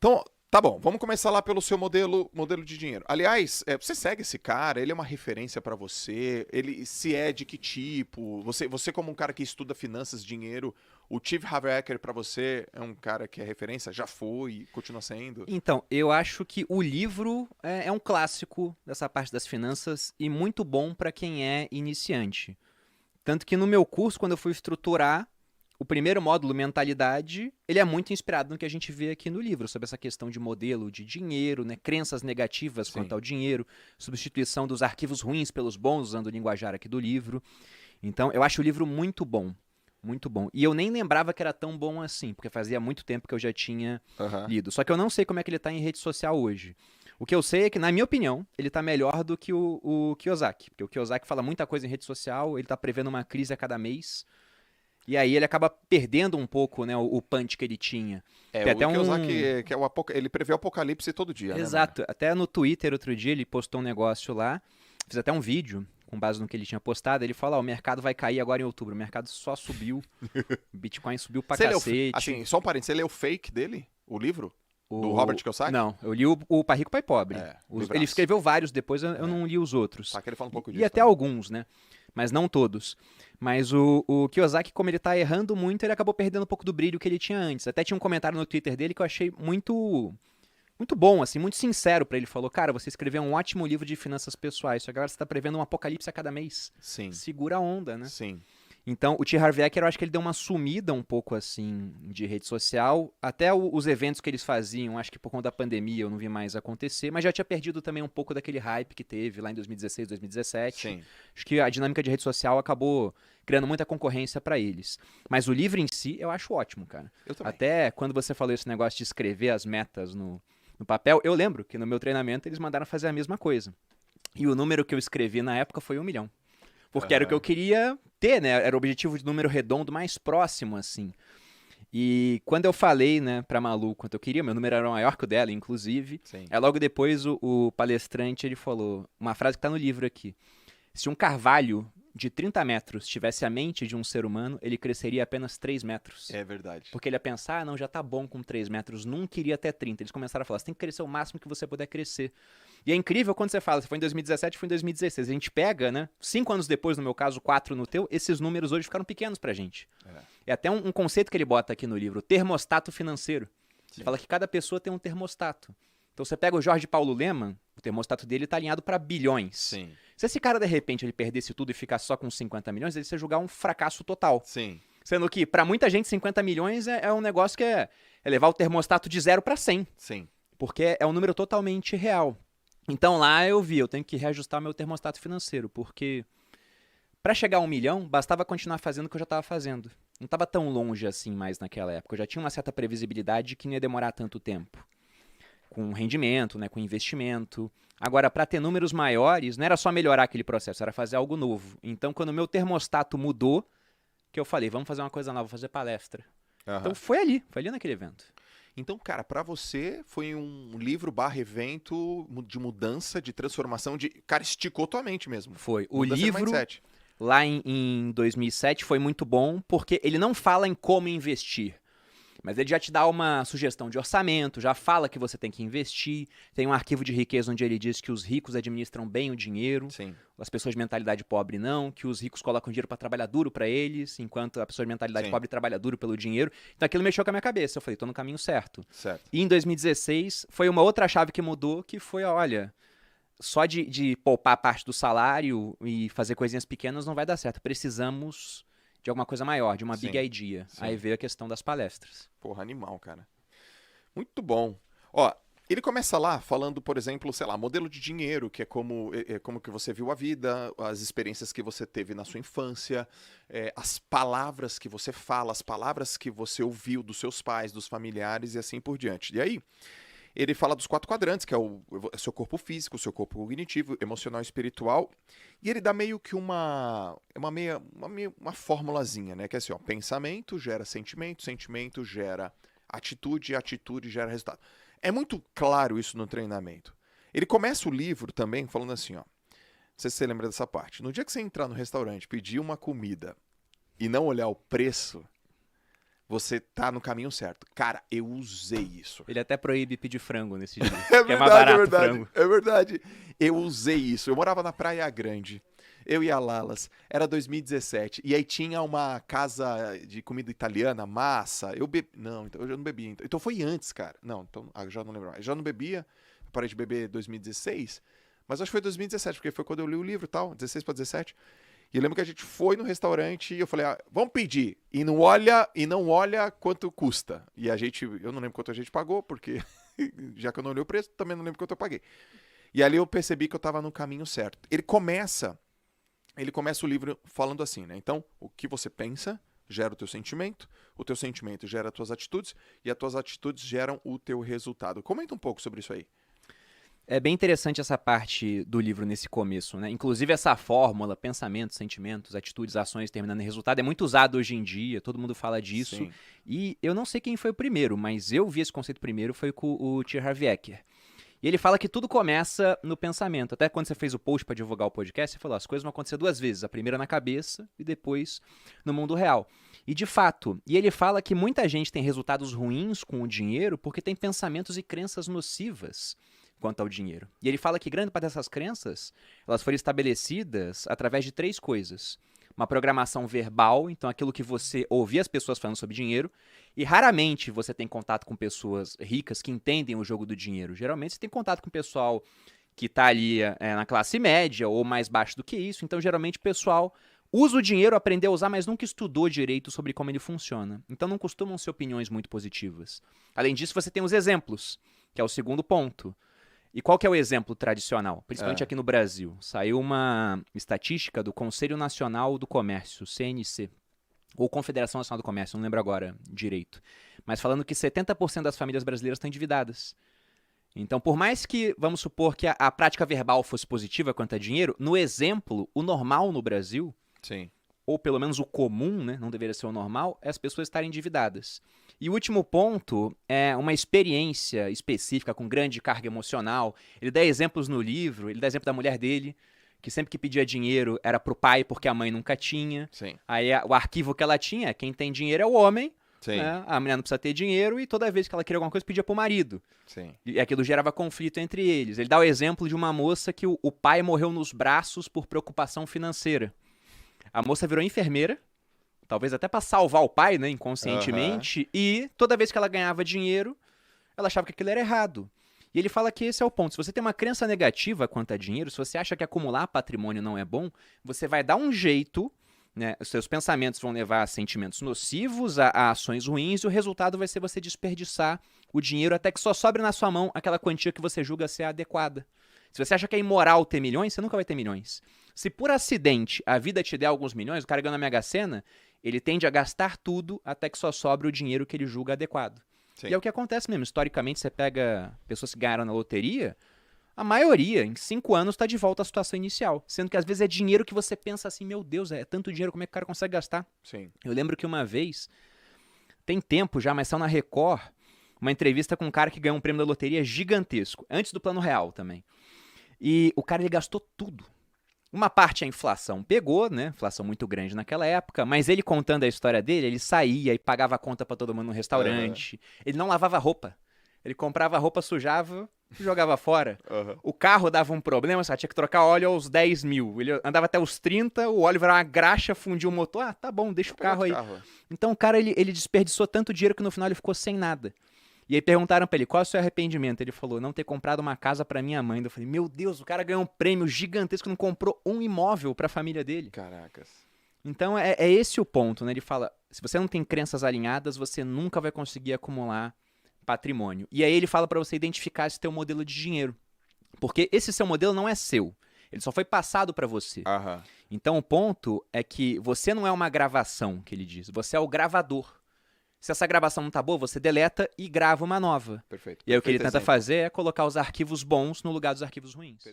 Então, tá bom, vamos começar lá pelo seu modelo de dinheiro. Aliás, você segue esse cara? Ele é uma referência pra você? Ele se é de que tipo? Você como um cara que estuda finanças, dinheiro, o Steve Harvecker pra você é um cara que é referência? Já foi, continua sendo? Então, eu acho que o livro é um clássico dessa parte das finanças e muito bom para quem é iniciante. Tanto que no meu curso, quando eu fui estruturar o primeiro módulo, mentalidade, ele é muito inspirado no que a gente vê aqui no livro, sobre essa questão de modelo de dinheiro, né, crenças negativas quanto Sim. ao dinheiro, substituição dos arquivos ruins pelos bons, usando o linguajar aqui do livro. Então, eu acho o livro muito bom. Muito bom. E eu nem lembrava que era tão bom assim, porque fazia muito tempo que eu já tinha Aham. lido. Só que eu não sei como é que ele tá em rede social hoje. O que eu sei é que, na minha opinião, ele tá melhor do que o Kiyosaki. Porque o Kiyosaki fala muita coisa em rede social, ele tá prevendo uma crise a cada mês. E aí ele acaba perdendo um pouco, né, o punch que ele tinha. É, Tem o até Kiyosaki, um. que é ele prevê o apocalipse todo dia, né, mano? Exato. Até no Twitter outro dia ele postou um negócio lá. Fiz até um vídeo com base no que ele tinha postado. Ele fala: ó, o mercado vai cair agora em outubro. O mercado só subiu. O Bitcoin subiu pra Você leu, cacete. assim, só um parênteses, você leu o fake dele? O livro? Do Robert Kiyosaki? Não, eu li o Pai Rico, Pai Pobre. É, Ele livraço. escreveu vários, depois eu É. não li os outros. Tá, que ele fala um pouco E disso até também. alguns, né? Mas não todos. Mas o Kiyosaki, como ele tá errando muito, ele acabou perdendo um pouco do brilho que ele tinha antes. Até tinha um comentário no Twitter dele que eu achei muito bom, assim, muito sincero pra ele. Falou: cara, você escreveu um ótimo livro de finanças pessoais, só que agora você tá prevendo um apocalipse a cada mês. Sim, Segura a onda, né? sim. Então, o T. Harv Eker, eu acho que ele deu uma sumida um pouco, assim, de rede social. Até os eventos que eles faziam, acho que por conta da pandemia eu não vi mais acontecer. Mas já tinha perdido também um pouco daquele hype que teve lá em 2016, 2017. Sim. Acho que a dinâmica de rede social acabou criando muita concorrência pra eles. Mas o livro em si, eu acho ótimo, cara. Eu também. Até quando você falou esse negócio de escrever as metas no papel, eu lembro que no meu treinamento eles mandaram fazer a mesma coisa. E o número que eu escrevi na época foi 1 milhão. Porque era o que eu Aham. queria ter, né? Era o objetivo de número redondo mais próximo, assim. E quando eu falei, né, pra Malu quanto eu queria, meu número era maior que o dela, inclusive. Sim. Aí logo depois o palestrante, ele falou uma frase que tá no livro aqui. Se um carvalho de 30 metros tivesse a mente de um ser humano, ele cresceria apenas 3 metros. É verdade. Porque ele ia pensar: ah, não, já tá bom com 3 metros, nunca iria até 30. Eles começaram a falar: você tem que crescer o máximo que você puder crescer. E é incrível quando você fala: você foi em 2017, foi em 2016. A gente pega, né? 5 anos depois, no meu caso, 4 no teu, esses números hoje ficaram pequenos pra gente. É. É até um conceito que ele bota aqui no livro: o termostato financeiro. Ele Sim. fala que cada pessoa tem um termostato. Então você pega o Jorge Paulo Lemann, o termostato dele tá alinhado para bilhões. Sim. Se esse cara, de repente, ele perdesse tudo e ficasse só com 50 milhões, ele ia julgar um fracasso total. Sim. Sendo que, pra muita gente, 50 milhões é um negócio que é levar o termostato de 0 para 100. Sim. Porque é um número totalmente real. Então lá eu tenho que reajustar meu termostato financeiro, porque pra chegar a 1 milhão, bastava continuar fazendo o que eu já estava fazendo. Não estava tão longe assim mais naquela época. Eu já tinha uma certa previsibilidade que não ia demorar tanto tempo. Com rendimento, né, com investimento. Agora, para ter números maiores, não era só melhorar aquele processo, era fazer algo novo. Então, quando o meu termostato mudou, que eu falei: vamos fazer uma coisa nova, vou fazer palestra. Então Aham. foi ali naquele evento. Então, cara, pra você foi um livro barra evento de mudança, de transformação, de... Cara, esticou tua mente mesmo. Foi. O Mudança de livro, mindset. lá em 2007, foi muito bom, porque ele não fala em como investir. Mas ele já te dá uma sugestão de orçamento, já fala que você tem que investir. Tem um arquivo de riqueza onde ele diz que os ricos administram bem o dinheiro, Sim. as pessoas de mentalidade pobre não, que os ricos colocam dinheiro para trabalhar duro para eles, enquanto a pessoa de mentalidade Sim. pobre trabalha duro pelo dinheiro. Então aquilo mexeu com a minha cabeça. Eu falei: tô no caminho certo. Certo. E em 2016 foi uma outra chave que mudou, que foi: olha, só de poupar parte do salário e fazer coisinhas pequenas não vai dar certo. Precisamos de alguma coisa maior, de uma big Sim. idea. Sim. Aí veio a questão das palestras. Porra, animal, cara. Muito bom. Ó, ele começa lá falando, por exemplo, sei lá, modelo de dinheiro, que é como que você viu a vida, as experiências que você teve na sua infância, as palavras que você fala, as palavras que você ouviu dos seus pais, dos familiares e assim por diante. E aí, ele fala dos 4 quadrantes, que é o seu corpo físico, o seu corpo cognitivo, emocional e espiritual. E ele dá meio que uma formulazinha, né? Que é assim, ó, pensamento gera sentimento, sentimento gera atitude, atitude gera resultado. É muito claro isso no treinamento. Ele começa o livro também falando assim, ó. Não sei se você lembra dessa parte. No dia que você entrar no restaurante, pedir uma comida e não olhar o preço, você tá no caminho certo. Cara, eu usei isso. Ele até proíbe pedir frango nesse dia. É que é mais barato o frango. É verdade. Eu usei isso. Eu morava na Praia Grande. Eu e a Lalas. Era 2017. E aí tinha uma casa de comida italiana, massa. Eu bebi. Não, então eu já não bebia. Então foi antes, cara. Não, então já não lembro mais. Eu já não bebia. Eu parei de beber em 2016. Mas acho que foi 2017, porque foi quando eu li o livro e tal. 16 para 17. E eu lembro que a gente foi no restaurante e eu falei, vamos pedir. E não olha quanto custa. E eu não lembro quanto a gente pagou, porque já que eu não olhei o preço, também não lembro quanto eu paguei. E ali eu percebi que eu estava no caminho certo. Ele começa o livro falando assim, né? Então, o que você pensa gera o teu sentimento gera as tuas atitudes, e as tuas atitudes geram o teu resultado. Comenta um pouco sobre isso aí. É bem interessante essa parte do livro nesse começo, né? Inclusive essa fórmula, pensamentos, sentimentos, atitudes, ações terminando em resultado, é muito usado hoje em dia, todo mundo fala disso. Sim. E eu não sei quem foi o primeiro, mas eu vi esse conceito primeiro, foi com o T. Harv Eker. E ele fala que tudo começa no pensamento. Até quando você fez o post para divulgar o podcast, você falou, as coisas vão acontecer duas vezes, a primeira na cabeça e depois no mundo real. E de fato, ele fala que muita gente tem resultados ruins com o dinheiro porque tem pensamentos e crenças nocivas quanto ao dinheiro. E ele fala que grande parte dessas crenças, elas foram estabelecidas através de 3 coisas. Uma programação verbal, então aquilo que você ouvia as pessoas falando sobre dinheiro, e raramente você tem contato com pessoas ricas que entendem o jogo do dinheiro. Geralmente você tem contato com o pessoal que está ali na classe média ou mais baixo do que isso, então geralmente o pessoal usa o dinheiro, aprendeu a usar, mas nunca estudou direito sobre como ele funciona. Então não costumam ser opiniões muito positivas. Além disso, você tem os exemplos, que é o segundo ponto. E qual que é o exemplo tradicional? Principalmente aqui no Brasil. Saiu uma estatística do Conselho Nacional do Comércio, CNC, ou Confederação Nacional do Comércio, não lembro agora direito. Mas falando que 70% das famílias brasileiras estão endividadas. Então, por mais que, vamos supor que a prática verbal fosse positiva quanto a dinheiro, no exemplo, o normal no Brasil, Sim. ou pelo menos o comum, né, não deveria ser o normal, é as pessoas estarem endividadas. E o último ponto é uma experiência específica com grande carga emocional. Ele dá exemplos no livro, ele dá exemplo da mulher dele, que sempre que pedia dinheiro era pro pai porque a mãe nunca tinha. Sim. Aí o arquivo que ela tinha, quem tem dinheiro é o homem, Sim. né? A mulher não precisa ter dinheiro e toda vez que ela queria alguma coisa pedia pro marido. Sim. E aquilo gerava conflito entre eles. Ele dá o exemplo de uma moça que o pai morreu nos braços por preocupação financeira. A moça virou enfermeira, talvez até para salvar o pai, né, inconscientemente, e toda vez que ela ganhava dinheiro, ela achava que aquilo era errado. E ele fala que esse é o ponto. Se você tem uma crença negativa quanto a dinheiro, se você acha que acumular patrimônio não é bom, você vai dar um jeito, né, os seus pensamentos vão levar a sentimentos nocivos, a ações ruins, e o resultado vai ser você desperdiçar o dinheiro até que só sobre na sua mão aquela quantia que você julga ser adequada. Se você acha que é imoral ter milhões, você nunca vai ter milhões. Se por acidente a vida te der alguns milhões, o cara ganha na Mega Sena, ele tende a gastar tudo até que só sobre o dinheiro que ele julga adequado. Sim. E é o que acontece mesmo. Historicamente, você pega pessoas que ganharam na loteria, a maioria, em 5 anos, está de volta à situação inicial. Sendo que às vezes é dinheiro que você pensa assim, meu Deus, é tanto dinheiro, como é que o cara consegue gastar? Sim. Eu lembro que uma vez, tem tempo já, mas saiu na Record, uma entrevista com um cara que ganhou um prêmio da loteria gigantesco, antes do Plano Real também. E o cara, ele gastou tudo. Uma parte a inflação pegou, né? Inflação muito grande naquela época, mas ele contando a história dele, ele saía e pagava a conta pra todo mundo no restaurante. Ele não lavava roupa. Ele comprava roupa, sujava e jogava fora. O carro dava um problema, só tinha que trocar óleo aos 10 mil. Ele andava até os 30, o óleo virava uma graxa, fundiu o motor. Ah, tá bom, deixa o carro aí. Então o cara, ele desperdiçou tanto dinheiro que no final ele ficou sem nada. E aí perguntaram pra ele, qual é o seu arrependimento? Ele falou, não ter comprado uma casa pra minha mãe. Eu falei, meu Deus, o cara ganhou um prêmio gigantesco, não comprou um imóvel pra família dele. Caracas. Então é esse o ponto, né? Ele fala, se você não tem crenças alinhadas, você nunca vai conseguir acumular patrimônio. E aí ele fala pra você identificar esse teu modelo de dinheiro. Porque esse seu modelo não é seu. Ele só foi passado pra você. Então o ponto é que você não é uma gravação, que ele diz. Você é o gravador. Se essa gravação não tá boa, você deleta e grava uma nova. Perfeito. E aí o que ele tenta fazer é colocar os arquivos bons no lugar dos arquivos ruins.